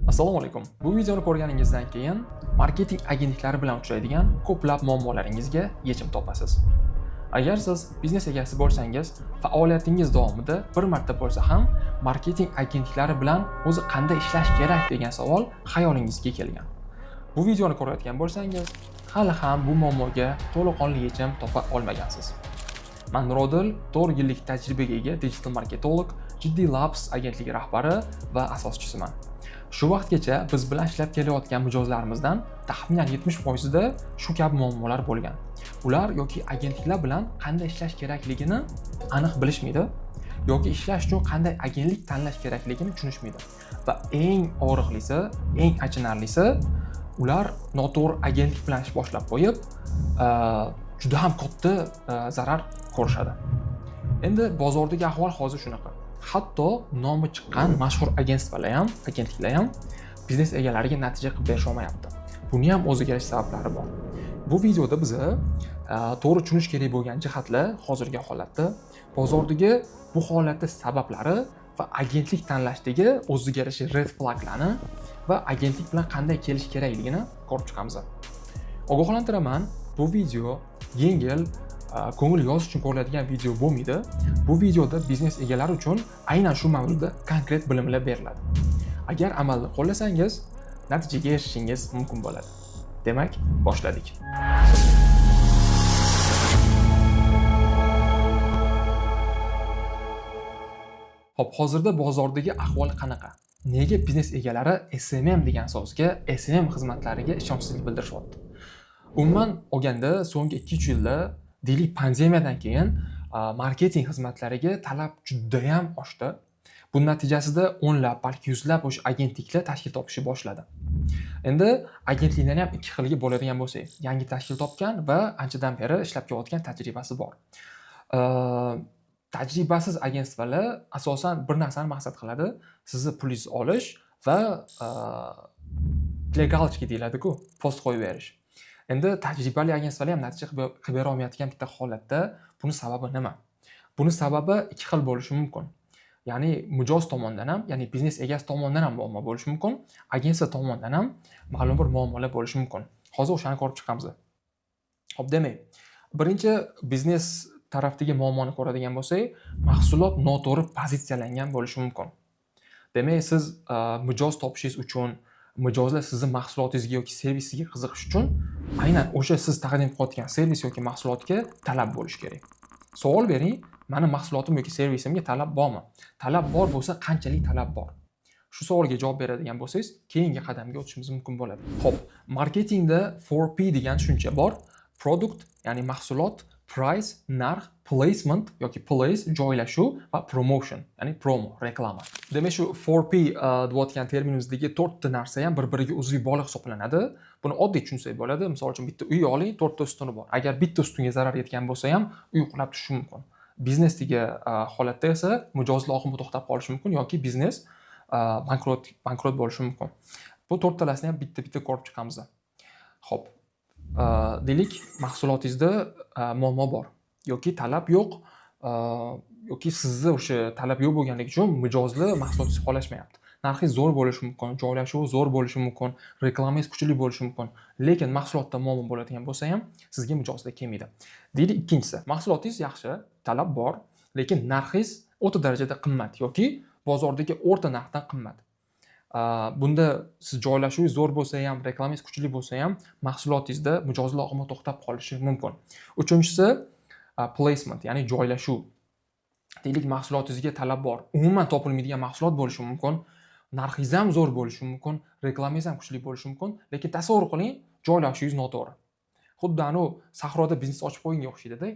Assalomu alaykum. Bu videoni ko'rganingizdan keyin marketing agentliklari bilan uchraydigan ko'plab muammolaringizga yechim topasiz. Agar siz biznes egasi bo'lsangiz, faoliyatingiz davomida bir marta bo'lsa ham marketing agentliklari bilan o'zi qanday ishlash kerak degan savol xayolingizga kelgan. Bu videoni ko'rayotgan bo'lsangiz, hali ham bu muammoga to'laqonli yechim topa olmagansiz. Men Rodil 4 yillik tajribaga ega digital marketolog, Jiddiy Labs agentligi rahbari va asoschisiman. Shu vaqtgacha biz bilan ishlab kelayotgan mijozlarimizdan taxminan 70%da shu kabi muammolar bo'lgan. Ular yoki agentliklar bilan qanday ishlash kerakligini aniq bilishmaydi, yoki ishlash uchun qanday agentlik tanlash kerakligini tushunishmaydi. Va eng og'riqlisi, eng achinarlisi, ular noto'g'ri agentlik bilan ish boshlab qo'yib, juda ham katta zarar ko'rishadi. Endi bozordagi ahvol hozir shunaqa. Hatto nomi chiqqan mashhur agentliklar ham biznes egalariga natija qilib berisha olmayapti. Buni ham o'ziga yarasha sabablari bor. Bu videoda biz to'g'ri tushunish kerak bo'lgan jihatlar hozirgi holatda, bozordagi bu holatning sabablari va agentlik tanlashdagi o'ziga yarasha red flaglarni va agentlik bilan qanday kelish kerakligini ko'rib chiqamiz. Ogohlantiraman, bu video yengil ko'ngil yozish uchun ko'riladigan video bo'lmaydi. Bu videoda biznes egalari uchun aynan shu mavzuda konkret bilimlar beriladi. Agar amalda qo'llasangiz, natijaga erishishingiz mumkin bo'ladi. Demak, boshladik. Hop, hozirda bozordagi ahvol qanaqa? Nega biznes egalari SMM degan so'zga, SMM xizmatlariga ishonchsizlik bildirishyapti? Umuman olganda, so'nggi 2-3 yilda deylik pandemiyadan keyin marketing xizmatlariga talab juda ham oshdi. Buning natijasida o'nlab, balki yuzlab o'sha agentliklar tashkil topishi boshladi. Endi agentliklarni ham ikki xilga bo'ladigan bo'lsak, yangi tashkil topgan va anchadan beri ishlab kelayotgan tajribasi bor. Tajribasiz agentliklar asosan bir narsani maqsad qiladi, sizni pulingizni olish va legalchika deyiladi-ku, post qo'yib berish. Endi tajribali agentliklar ham natija qilib bera olmayotgan bitta holatda buni sababi nima? Buni sababi ikki xil bo'lishi mumkin. Ya'ni mijoz tomonidan ham, ya'ni biznes egasi tomonidan ham muammo bo'lishi mumkin, agensiya tomonidan ham ma'lum bir muammolar bo'lishi mumkin. Hozir o'shani ko'rib chiqamiz. Xo'p, demak, birinchi biznes tarafdagi muammoni ko'radigan bo'lsak, mahsulot noto'g'ri pozitsiyalangan bo'lishi mumkin. Demak, siz mijoz topishingiz uchun, mijozlar sizning mahsulotingizga yoki servisiga qiziqish uchun aynan o'sha siz taqdim qilayotgan servis yoki mahsulotga talab bo'lishi kerak. Savol bering, meni mahsulotim yoki servisimga talab bormi? Talab bor bo'lsa, qanchalik talab bor? Shu savolga javob beradigan bo'lsangiz, keyingi qadamga o'tishimiz mumkin bo'ladi. Xo'p, marketingda 4P degan tushuncha bor. Product, ya'ni mahsulot, price, narx, placement yoki place, joylashuv va promotion, ya'ni promo, reklama. Demak, shu 4P deyotgan terminimizdagi 4 ta narsa ham bir-biriga uzviy bog'liq hisoblanadi. Buni oddiy tushunsak bo'ladi. Misol uchun bitta uy oling, 4 ta ustuni bor. Agar bitta ustunga zarar yetgan bo'lsa ham, uy qulab tushishi mumkin. Biznesdagi holatda esa mijozlar oqimi to'xtab qolishi mumkin yoki biznes bankrot bo'lishi mumkin. Bu 4 talasini ham bitta-bitta ko'rib chiqamiz. Xo'p, deylik, mahsulotingizda muammo bor yoki talab yo'q, yoki sizda o'sha talab yo'q bo'lganligi uchun mijozlar mahsulotingizni xohlashmayapti. Narxingiz zo'r bo'lishi mumkin, joylashuvi zo'r bo'lishi mumkin, reklamangiz kuchli bo'lishi mumkin, lekin mahsulotda muammo bo'ladigan bo'lsa ham sizga mijozlar kelmaydi. Deylik, ikkinchisi, mahsulotingiz yaxshi, talab bor, lekin narxingiz o'ta darajada qimmat yoki bozordagi o'rta narxdan qimmat. Bunda siz joylashuvingiz zo'r bo'lsa ham, reklamangiz kuchli bo'lsa ham, mahsulotingizda mijozlar oqimi to'xtab qolishi mumkin. Uchinchisi, placement, ya'ni joylashuv. Deylik, mahsulotingizga talab bor, umuman topilmaydigan mahsulot bo'lishi mumkin, narxingiz ham zo'r bo'lishi mumkin, reklamangiz ham kuchli bo'lishi mumkin, lekin tasavvur qiling, joylashuvingiz noto'g'ri. Xuddi sahroda biznes ochib qo'yinganga o'xshaydi-da.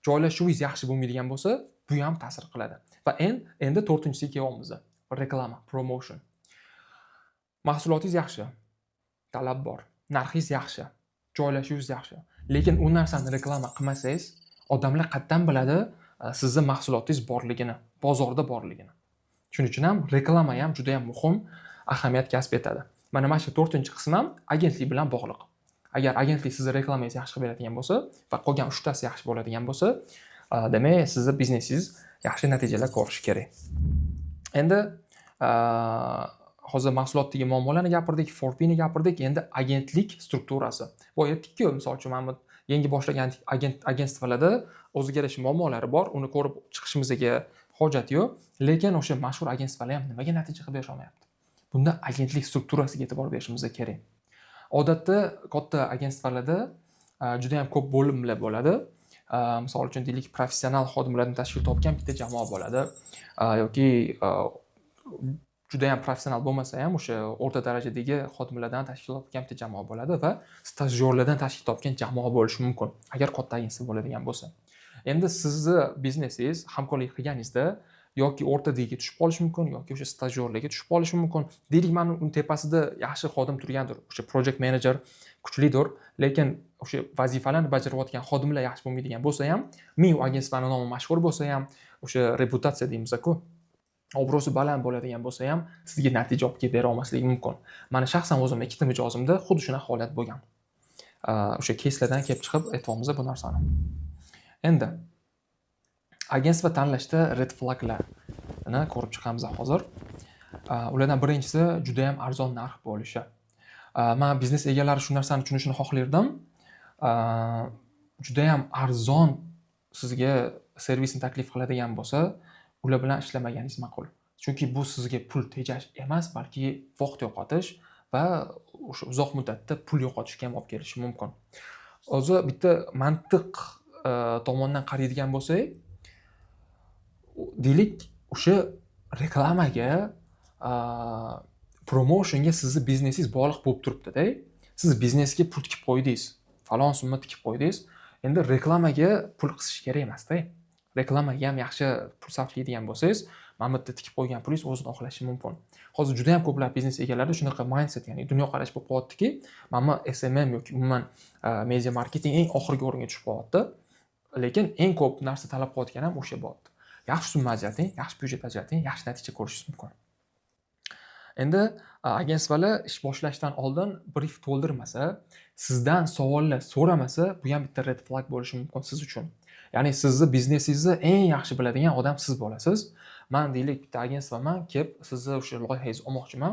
Joylashuvingiz yaxshi bo'lmaydigan bo'lsa, bu ham ta'sir qiladi. Va endi to'rtinchisiga kelyapmiz. Reklama, promotion. Mahsulotingiz yaxshi, talab bor, narxingiz yaxshi, joylashuvingiz yaxshi, lekin u narsani reklama qilmasangiz, odamlar qayerdan biladi sizning mahsulotingiz borligini, bozorda borligini. Shuning uchun ham reklama ham juda ham muhim ahamiyat kasb etadi. Mana shu 4-qism ham agentlik bilan bog'liq. Agar agentlik sizning reklamangizni yaxshi qilib beradigan bo'lsa va qolgan 3tasi yaxshi bo'ladigan bo'lsa, demak, sizning biznesingiz yaxshi natijalar ko'rishi kerak. Endi hozir mahsulotdagi muammolarni gapirdik, 4P ni gapirdik, endi agentlik strukturasi. Bu aytdik-ku, misol uchun mana bu yangi boshlagan agentstvalarda o'ziga yarasha muammolari bor, uni ko'rib chiqishimizga hojat yo'q, lekin o'sha mashhur agentstvalar ham nimaga natija qilib berisha olmayapti? Bunda agentlik strukturasiga e'tibor berishimiz kerak. Odatda katta agentstvalarda juda ham ko'p bo'limlar bo'ladi. Misol uchun deylik, professional xodimlardan tashkil topgan bitta jamoa bo'ladi yoki juda ham professional bo'lmasa ham o'sha o'rta darajadagi xodimlardan tashkil topgan bitta jamoa bo'ladi va stajyorlardan tashkil topgan jamoa bo'lishi mumkin, agar katta agentstva bo'ladigan bo'lsa. Endi sizni biznesingiz hamkorlik qilganingizda yoki o'rtadagi tushib qolishi mumkin, yoki o'sha stajyorlarga tushib qolishi mumkin. Deylik, mana uni tepasida yaxshi xodim turgandir, o'sha project manager kuchlidir, lekin o'sha vazifalarni bajarayotgan xodimlar yaxshi bo'lmaydigan bo'lsa ham, ming agentstvani nomi mashhur bo'lsa ham, o'sha reputatsiya deymiz-ku, obro'si baland bo'ladigan bo'lsa ham, sizga natija olib kelib bera olmasligi mumkin. Mana shaxsan o'zim ikkita mijozimda xuddi shunaqa holat bo'lgan. O'sha keyslardan kelib chiqib aytamiz bu narsani. Endi agentstva tanlashda red flaglarni ko'rib chiqamiz hozir. Ulardan birinchisi juda ham arzon narx bo'lishi. Men biznes egalari shu narsani tushunishini xohlardim. Juda ham arzon sizga servisni taklif qiladigan bo'lsa, ular bilan ishlamagingiz ma'qul. Chunki bu sizga pul tejash emas, balki vaqt yo'qotish va o'sha uzoq muddatda pul yo'qotishga ham olib kelishi mumkin. O'zi bitta mantiq tomondan qaraydigan bo'lsak, deylik, o'sha reklamaga, promotionga sizni biznesingiz bog'liq bo'lib turibdi-da. Siz biznesga pul tikib qo'ydingiz, falon summa tikib qo'ydingiz. Endi reklamaga pul qisish kerak emas-da. Reklamaga ham yaxshi pul sarflaydigan bo'lsangiz, mana bu yerda tikib qo'ygan pulingiz o'zini oqlashi mumkin. Hozir juda ham ko'plab biznes egalari shunaqa mindset, ya'ni dunyoqarash bo'lib qolyaptiki, mana SMM yoki umuman media marketing eng oxirgi o'ringa tushib qolyapti. Lekin eng ko'p narsa talab qilayotgan ham o'sha bo'lyapti. Yaxshi summa ajrating, yaxshi byudjet ajrating, yaxshi natija ko'rishingiz mumkin. Endi agentstvalar ish boshlashdan oldin brief to'ldirmasa, sizdan savollar so'ramasa, bu ham bitta red flag bo'lishi mumkin siz uchun. Ya'ni sizni biznesingizni eng yaxshi biladigan odam siz bo'lasiz. Men deylik, bitta agentstvaman, kelib sizni o'sha loyihangizni olmoqchiman.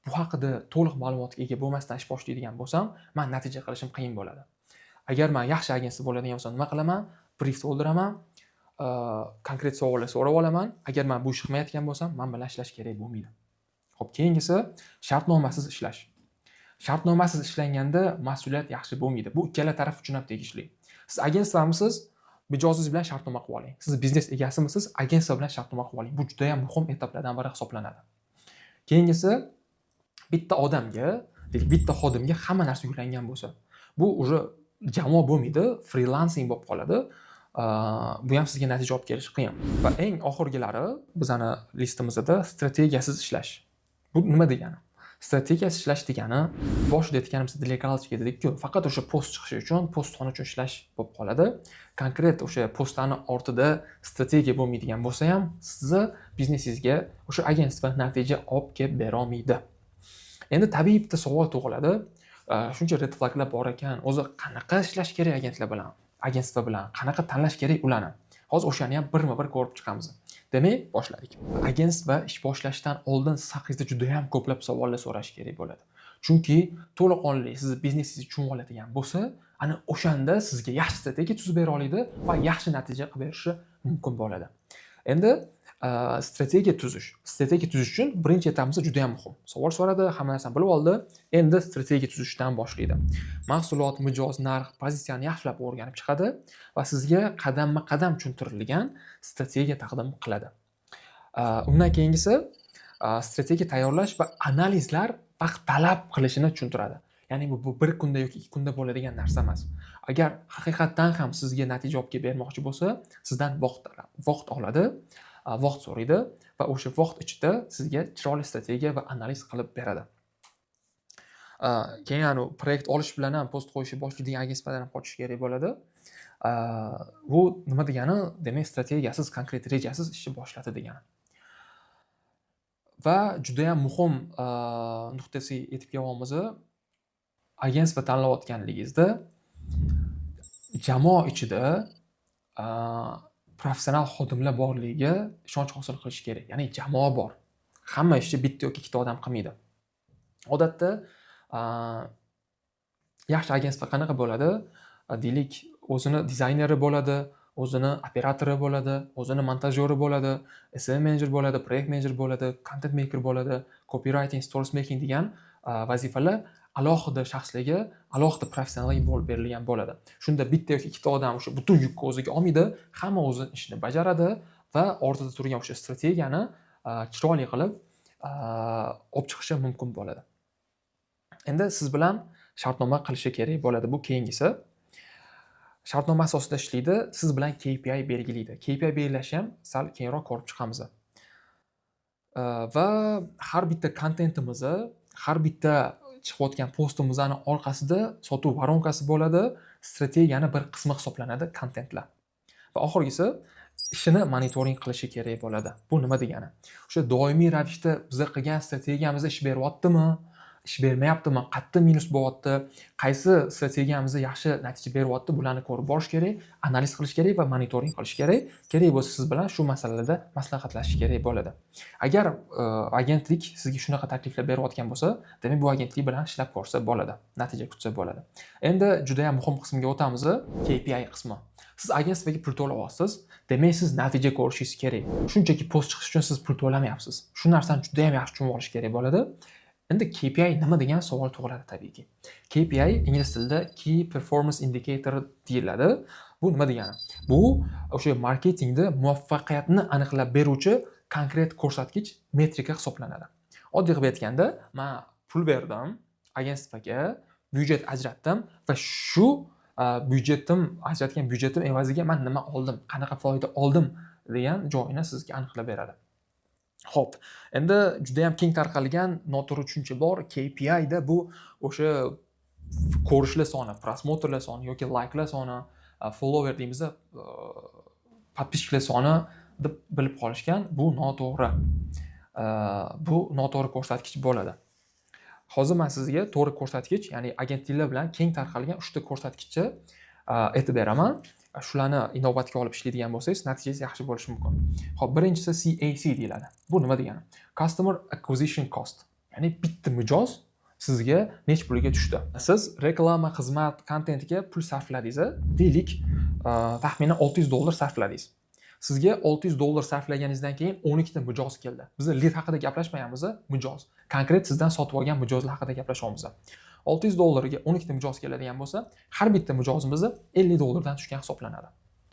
Bu haqida to'liq ma'lumotga ega bo'lmasdan ish boshlaydigan bo'lsam, men natija qilishim qiyin bo'ladi. Agar men yaxshi agentstva bo'ladigan bo'lsam, nima qilaman? Brief to'ldiraman, konkret savollar so'rab olaman. Agar men bu ishni qilmayotgan bo'lsam, men bilan ishlash kerak bo'lmaydi. Xo'p, keyingisi shartnomasiz ishlash. Shartnomasiz ishlanganda mas'uliyat yaxshi bo'lmaydi. Bu ikkala taraf uchun ham tegishli. Siz agentstvamisiz, mijozingiz bilan shartnoma qilib oling. Siz biznes egasimisiz, agentstva bilan shartnoma qilib oling. Bu juda ham muhim etaplardan biri hisoblanadi. Keyingisi, bitta odamga, bitta xodimga hamma narsa yuklangan bo'lsa, bu уже jamoa bo'lmaydi, freelancing bo'lib qoladi. Bu ham sizga natija olib kelishi qiyin. Va eng oxirgilari bizani listimizda strategiyasiz ishlash. Bu nima degani? Strategiyasiz ishlash degani, boshida aytganimiz delegalovchiga dedik-ku, faqat o'sha post chiqishi uchun, post soni uchun ishlash bo'lib qoladi. Konkret o'sha postlarning ortida strategiya bo'lmaydigan bo'lsa ham, sizni biznesingizga o'sha agentstva natija olib kelib bera olmaydi. Endi tabiiy bitta savol tug'iladi. Shuncha red flaglar bor ekan, o'zi qanaqa ishlash kerak agentlar bilan, agentstva bilan, qanaqa tanlash kerak ularni? Hozir o'shani ham birma-bir ko'rib chiqamiz. Demak, boshladik. Agentstva ish boshlashdan oldin siz haqingizda juda ham ko'plab savollar so'rash kerak bo'ladi. Chunki to'laqonli sizni biznesingizni tushunib oladigan bo'lsa, ana o'shanda sizga yaxshi strategiya tuzib bera oladi va yaxshi natija qilib berishi mumkin bo'ladi. Endi strategiya tuzish. Strategiya tuzish uchun birinchi etapimiz juda ham muhim. Savol so'radi, hamma narsani bilib oldi. Endi strategiya tuzishdan boshlaydi. Mahsulot, mijoz, narx, pozitsiyani yaxshilab o'rganib chiqadi va sizga qadamma-qadam tushuntirilgan strategiya taqdim qiladi. Undan keyingisi strategiya tayyorlash va analizlar vaqt talab qilishini tushuntiradi. Ya'ni bu bir kunda yoki 2 kunda bo'ladigan narsa emas. Agar haqiqatan ham sizga natija olib kelib bermoqchi bo'lsa, sizdan vaqt oladi, vaqt so'raydi va o'sha vaqt ichida sizga chiroyli strategiya va analiz qilib beradi. Keyin proyekt olish bilan ham post qo'yishni boshlaydigan agentstvadan ham qochish kerak bo'ladi. Bu nima degani? Demak, strategiyasiz, konkret rejasiz ishni boshladi degani. Va juda ham muhim nuqtasiga yetib kelyapmiz. Agentstva tanlayotganligingizda jamoa ichida professional xodimlar borligiga ishonch hosil qilish kerak. Ya'ni jamoa bor. Hamma ishni bitta yoki ikkita odam qilmaydi. Odatda yaxshi agentство qanaqa bo'ladi? Deylik, o'zini dizayneri bo'ladi, o'zini operatori bo'ladi, o'zini montajyori bo'ladi, SEO menejer bo'ladi, proyekt menejer bo'ladi, content maker bo'ladi, copywriting, stories making degan vazifalar alohida shaxslarga, alohida professionallarga bo'lib berilgan bo'ladi. Shunda bitta yoki ikkita odam o'sha butun yukni o'ziga olmaydi, hamma o'zi ishini bajaradi va ortida turgan o'sha strategiyani chiroyli qilib olib chiqishi mumkin bo'ladi. Endi siz bilan shartnoma qilishi kerak bo'ladi. Bu keyingisi. Shartnoma asosida ishlaydi, siz bilan KPI belgilaydi. KPI belgilashi ham sal keyinroq ko'rib chiqamiz. Va har bitta kontentimizni, har bitta chiqayotgan postimizni orqasida sotuv voronkasi bo'ladi, strategiyani bir qismi hisoblanadi kontentlar. Va oxirgisi ishini monitoring qilishi kerak bo'ladi. Bu nima degani? O'sha doimiy ravishda biz qilgan strategiyamiz ish beryaptimi? Ish bermayaptimi? Qayerda minus bo'lyapti? Qaysi strategiyamiz yaxshi natija beryapti? Bularni ko'rib borish kerak, analiz qilish kerak va monitoring qilish kerak. Kerak bo'lsa siz bilan shu masalalarda maslahatlashish kerak bo'ladi. Agar agentlik sizga shunaqa takliflar berayotgan bo'lsa, demak bu agentlik bilan ishlab ko'rsa bo'ladi, natija kutsa bo'ladi. Endi juda ham muhim qismga o'tamiz, KPI qismi. Siz agentstvaga pul to'layapsiz, demak siz natija ko'rishingiz kerak. Shunchaki post chiqish uchun siz pul to'lamayapsiz. Shu narsani juda ham yaxshi tushunib olish kerak bo'ladi. Endi KPI nima degan savol tug'iladi tabiiyki. KPI ingliz tilida Key Performance Indicator deyiladi. Bu nima degani? Bu o'sha marketingda muvaffaqiyatni aniqlab beruvchi konkret ko'rsatkich, metrika hisoblanadi. Oddiy qilib aytganda, men pul berdim agentstvaga, byudjet ajratdim va shu ajratgan byudjetim evaziga men nima oldim, qanaqa foyda oldim degan joyini sizga aniqlab beradi. Xo'p, endi juda ham keng tarqalgan noto'g'ri tushuncha bor. KPI da bu o'sha ko'rishlar soni, prosmotrlar soni yoki like'lar soni, follower deymiz, подписчиклар soni deb bilib qolishgan. Bu noto'g'ri. Bu noto'g'ri ko'rsatkich bo'ladi. Hozir men sizga to'g'ri ko'rsatkich, ya'ni agentliklar bilan keng tarqalgan 3 ta ko'rsatkichni aytib beraman. Shularni inobatga olib ishlaydigan bo'lsangiz, natijangiz yaxshi bo'lishi mumkin. Xo'p, birinchisi CAC deyiladi. Bu nima degani? Customer Acquisition Cost. Ya'ni bitta mijoz sizga nechta pulga tushdi. Siz reklama, xizmat, kontentga pul sarfladingiz, deylik, taxminan $600 sarfladingiz. Sizga $600 sarflaganingizdan keyin 12 ta mijoz keldi. Biz lead haqida gaplashmayapmiz, mijoz. Konkret sizdan sotib olgan mijozlar haqida gaplashyapmiz. $600 ga 12 ta mijoz keladigan bo'lsa, har bitta mijozimiz $50 dan tushgan hisoblanadi.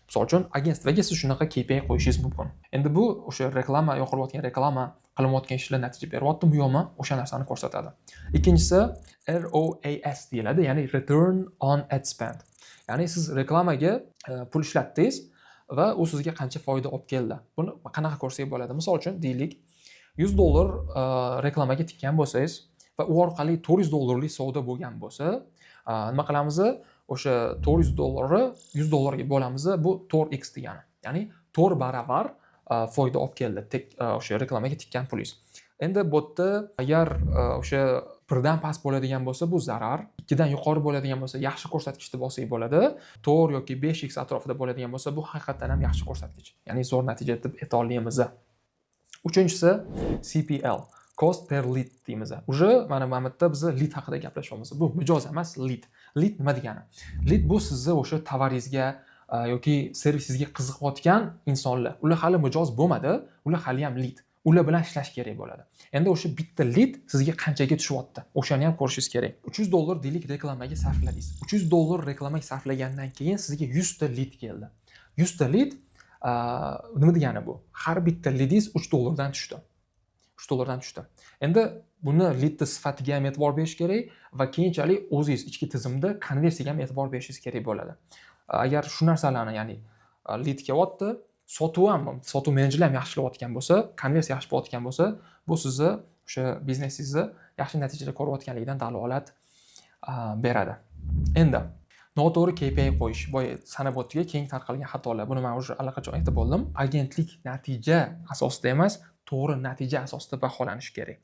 Misol uchun, agentstvaga siz shunaqa KPI qo'yishingiz mumkin. Endi bu o'sha reklama, yoqilayotgan reklama, qilinayotgan ishlar natija beryaptimi yo'qmi, o'sha narsani ko'rsatadi. Ikkinchisi ROAS deyiladi, ya'ni Return on Ad Spend. Ya'ni siz reklamaga pul ishlatdingiz va u sizga qancha foyda olib keldi. Buni qanaqa ko'rsak bo'ladi? Misol uchun, deylik, $100 reklamaga tikkan bo'lsangiz va u orqali $400 savdo bo'lgan bo'lsa, nima qilamiz? O'sha $400 $100 ga bo'lamiz, bu 4x degani. Ya'ni 4 baravar foyda olib keldi o'sha reklamaga tikkan pulingiz. Endi bu yerda agar o'sha 1 dan past bo'ladigan bo'lsa, bu zarar, 2 dan yuqori bo'ladigan bo'lsa, yaxshi ko'rsatkich deb olsak bo'ladi. 4 yoki 5x atrofida bo'ladigan bo'lsa, bu haqiqatan ham yaxshi ko'rsatkich. Ya'ni zo'r natija deb ayta olamiz. Uchinchisi CPL, Cost per Lead deymiz. Uje mana bu yerda biz lead haqida gaplashyapmiz. Bu mijoz emas, lead. Lead nima degani? Lead bu sizni o'sha tovaringizga yoki servisingizga qiziqayotgan insonlar. Ular hali mijoz bo'lmadi, ular hali ham lead. Ular bilan ishlash kerak bo'ladi. Endi o'sha bitta lead sizga qanchaga tushyapti? O'shani ham ko'rishingiz kerak. $300 deylik reklamaga sarfladingiz. $300 reklamaga sarflagandan keyin sizga 100 ta lead keldi. 100 ta lead nima degani bu? Har bitta leadingiz $3 dan tushdi. $3 dan tushdi. Endi buni leadni sifatiga ham e'tibor berish kerak va keyinchalik o'zingiz ichki tizimda konversiyaga ham e'tibor berishingiz kerak bo'ladi. Agar shu narsalarni, ya'ni lead kelyapti, sotuv menejerlar ham yaxshi qilayotgan bo'lsa, konversiya yaxshi bo'layotgan bo'lsa, bu sizni o'sha biznesingizni yaxshi natijalar ko'rayotganligidan dalolat beradi. Endi noto'g'ri KPI qo'yish, boya sanab o'tgan keng tarqalgan xatolar. Buni men o'sha allaqachon aytib bo'ldim. Agentlik natija asosida emas, to'g'ri natija asosida baholanishi kerak.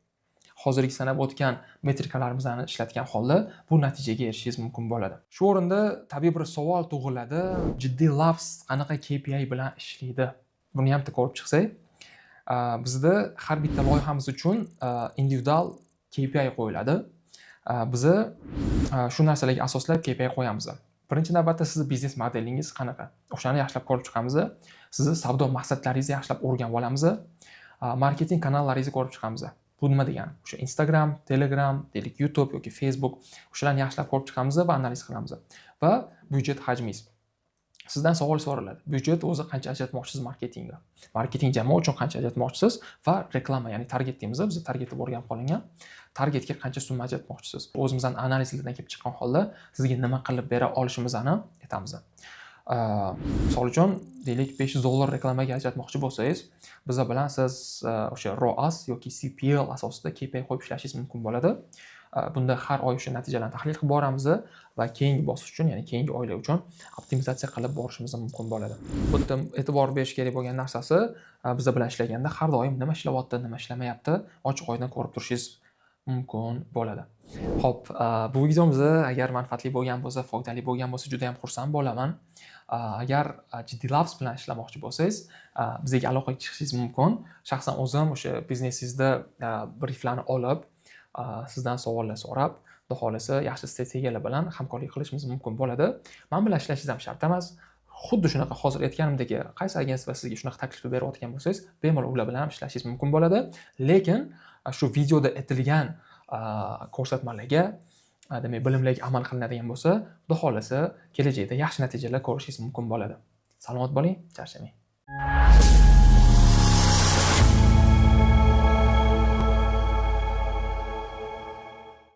Hozirgi sanab o'tgan metrikalarimizni ishlatgan holda bu natijaga erishishingiz mumkin bo'ladi. Shu o'rinda tabiiy bir savol tug'iladi. Jiddiy Labs qanaqa KPI bilan ishlaydi? Buni ham ko'rib chiqsak, Bizda har bitta loyihamiz uchun individual KPI qo'yiladi. Biza shu narsalarga asoslab KPI qo'yamiz. Birinchi navbatda sizni biznes modelingiz qanaqa? O'shani yaxshilab ko'rib chiqamiz. Sizni savdo maqsadlaringizni yaxshilab o'rganib olamiz. Marketing kanallaringizni ko'rib chiqamiz. Bu nima degani? O'sha Instagram, Telegram, YouTube yoki Facebook o'shalarni yaxshilab ko'rib chiqamiz va analiz qilamiz. Va byudjet hajmingiz. Sizdan savol so'raladi. Byudjet o'zi qancha ajratmoqchisiz marketingga? Marketing jamoa uchun qancha ajratmoqchisiz va reklama, ya'ni target deymiz, biz targetga o'rganib qolingan. Targetga qancha summa ajratmoqchisiz? O'zimizdan analizlardan kelib chiqqan holda sizga nima qilib bera olishimizni aytamiz. Misol uchun, deylik $500 reklamaga ajratmoqchi bo'lsangiz, biz bilan siz o'sha ROAS yoki CPL asosida KPI qo'yib ishlashingiz mumkin bo'ladi. Bunda har oy o'sha natijalarni tahlil qilib boramiz va keyingi bosqich uchun, ya'ni keyingi oylar uchun optimizatsiya qilib borishimiz mumkin bo'ladi. Bu yerda e'tibor berish kerak bo'lgan narsasi, biz bilan ishlaganda har doim nima ishlayapti, nima ishlamayapti, ochiq-oydin ko'rib turishingiz mumkin bo'ladi. Xo'p, bu videomiz agar manfaatli bo'lgan bo'lsa, foydali bo'lgan bo'lsa, juda ham xursand bo'laman. Agar Jiddiy Labs bilan ishlamoqchi bo'lsangiz, bizga aloqaga chiqishingiz mumkin. Shaxsan o'zim o'sha biznesingizda brieflarni olib, sizdan savollar so'rab, xudo xolasa yaxshi strategiyalar bilan hamkorlik qilishimiz mumkin bo'ladi. Men bilan ishlashingiz ham shart emas. Xuddi shunaqa hozir aytganimdek, qaysi agentство sizga shunaqa taklifni berayotgan bo'lsangiz, bemalol ular bilan ham ishlashingiz mumkin bo'ladi. Lekin shu videoda aytilgan ko'rsatmalarga, demak, bilimlarga amal qilinadigan bo'lsa, xudo xolasa kelajakda yaxshi natijalar ko'rishingiz mumkin bo'ladi. Salomat bo'ling, charchamang.